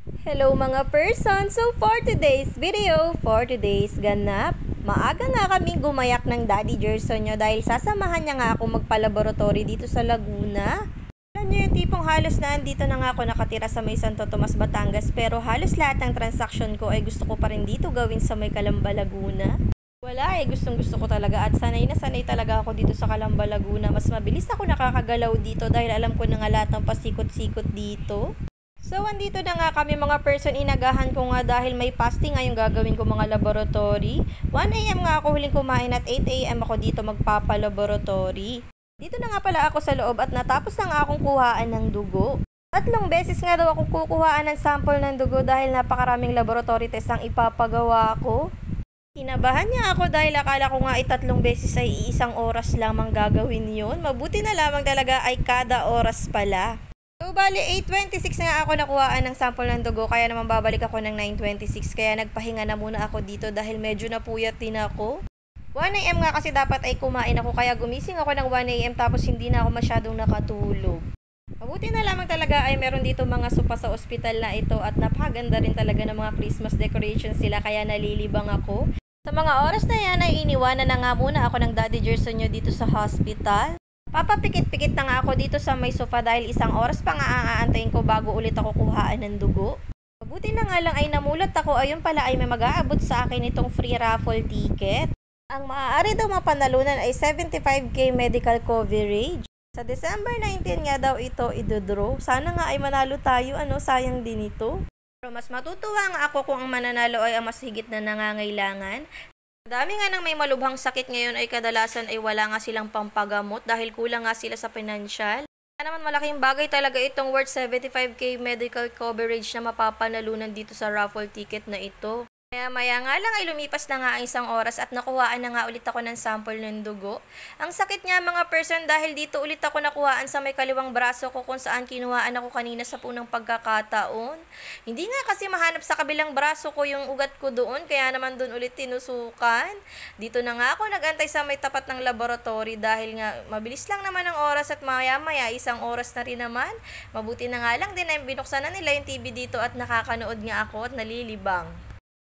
Hello mga person! So for today's video, for today's ganap, maaga nga kaming gumayak ng Daddy Gerson nyo dahil sasamahan niya nga ako magpa-laboratory dito sa Laguna. Alam nyo yung tipong halos na andito na nga ako nakatira sa may Santo Tomas, Batangas, pero halos lahat ng transaction ko ay gusto ko pa rin dito gawin sa may Calamba, Laguna. Wala gustong gusto ko talaga at sanay na sanay talaga ako dito sa Calamba, Laguna. Mas mabilis ako nakakagalaw dito dahil alam ko na nga lahat ng pasikot-sikot dito. So, andito na nga kami mga person, inagahan ko nga dahil may fasting nga yung gagawin ko mga laboratory. 1 AM nga ako huling kumain at 8 AM ako dito magpapalaboratory. Dito na nga pala ako sa loob at natapos na nga akong kuhaan ng dugo. 3 beses nga daw ako kukuhaan ng sample ng dugo dahil napakaraming laboratory test ang ipapagawa ko. Kinabahan niya ako dahil akala ko nga 3 beses ay isang oras lamang gagawin yun. Mabuti na lamang talaga ay kada oras pala. So, bali, 8:26 nga ako nakuhaan ng sample ng dugo, kaya naman babalik ako ng 9:26, kaya nagpahinga na muna ako dito dahil medyo napuyat din ako. 1 AM nga kasi dapat ay kumain ako, kaya gumising ako ng 1 AM tapos hindi na ako masyadong nakatulog. Mabuti na lamang talaga ay meron dito mga sopa sa ospital na ito at napakaganda rin talaga ng mga Christmas decorations sila, kaya nalilibang ako. Sa mga oras na yan ay iniwanan na nga muna ako ng Daddy Gerson nyo dito sa hospital. Papapikit-pikit na nga ako dito sa may sofa dahil isang oras pa nga aantayin ko bago ulit ako kuhaan ng dugo. Mabuti na nga lang ay namulat ako, ayun pala ay may mag-aabot sa akin itong free raffle ticket. Ang maaari daw mapanalunan ay 75k medical coverage. Sa December 19 nga daw ito idodraw. Sana nga ay manalo tayo, sayang din ito. Pero mas matutuwa nga ako kung ang mananalo ay ang mas higit na nangangailangan. Dami nga ng may malubhang sakit ngayon ay kadalasan ay wala nga silang pampagamot dahil kulang nga sila sa financial. Kaya naman malaking bagay talaga itong worth 75k medical coverage na mapapanalunan dito sa raffle ticket na ito. Kaya maya nga lang ay lumipas na nga ang isang oras at nakuhaan na nga ulit ako ng sample ng dugo. Ang sakit nga mga person dahil dito ulit ako nakuhaan sa may kaliwang braso ko kung saan kinuhaan ako kanina sa punang pagkakataon. Hindi nga kasi mahanap sa kabilang braso ko yung ugat ko doon, kaya naman doon ulit tinusukan. Dito na nga ako nagantay sa may tapat ng laboratory dahil nga mabilis lang naman ang oras at maya maya isang oras na rin naman. Mabuti na nga lang din ay binuksan na nila yung TV dito at nakakanood nga ako at nalilibang.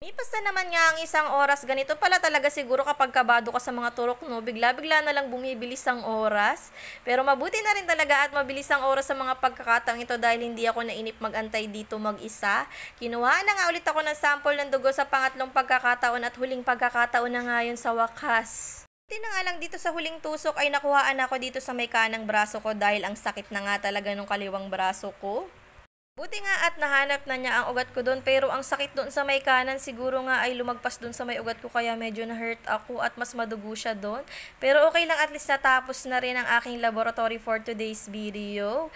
Lipas na naman nga ang isang oras, ganito pala talaga siguro kapag kabado ka sa mga turok, no? Bigla-bigla na lang bumibilis ang oras. Pero mabuti na rin talaga at mabilis ang oras sa mga pagkakataong ito dahil hindi ako nainip magantay dito mag-isa. Kinuha na nga ulit ako ng sample ng dugo sa pangatlong pagkakataon at huling pagkakataon na nga yun sa wakas. Buti na nga lang dito sa huling tusok ay nakuhaan ako dito sa may kanang braso ko dahil ang sakit na nga talaga ng kaliwang braso ko. Buti nga at nahanap na niya ang ugat ko doon, pero ang sakit doon sa may kanan siguro nga ay lumagpas doon sa may ugat ko kaya medyo na-hurt ako at mas madugo siya doon. Pero okay lang, at least natapos na rin ang aking laboratory for today's video.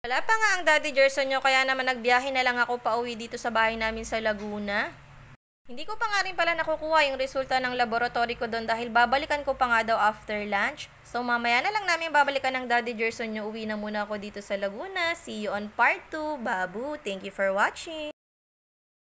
Wala pa nga ang Daddy Gerson nyo kaya naman nagbiyahe na lang ako pauwi dito sa bahay namin sa Laguna. Hindi ko pa nga rin pala nakukuha yung resulta ng laboratory ko doon dahil babalikan ko pa nga daw after lunch. So mamaya na lang namin babalikan ng Daddy Gerson nyo. Uwi na muna ako dito sa Laguna. See you on part 2. Babu, thank you for watching.